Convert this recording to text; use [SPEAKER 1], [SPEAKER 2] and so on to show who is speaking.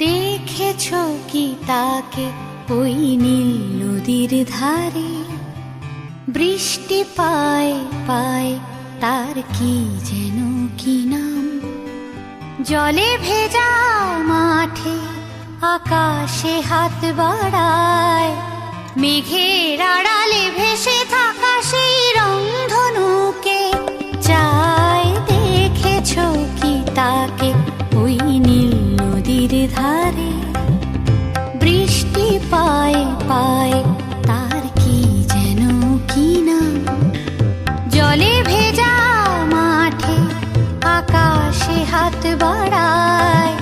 [SPEAKER 1] দেখেছ কি তাকে ওই নীল নদীর ধারে? বৃষ্টি পায় পায় তার কি যেন কি নাম। জলে ভেজা মাঠে আকাশে হাত বাড়ায়, মেঘের আড়ালে ভেসে থাকা সেই রংধনুকে চায়। দেখেছ কি তাকে ওই নীল নদীর ধারে? বৃষ্টি পায় পায় তার কি যেন কি নাম। জলে ভেজা মাঠে আকাশে হাত বাড়ায়,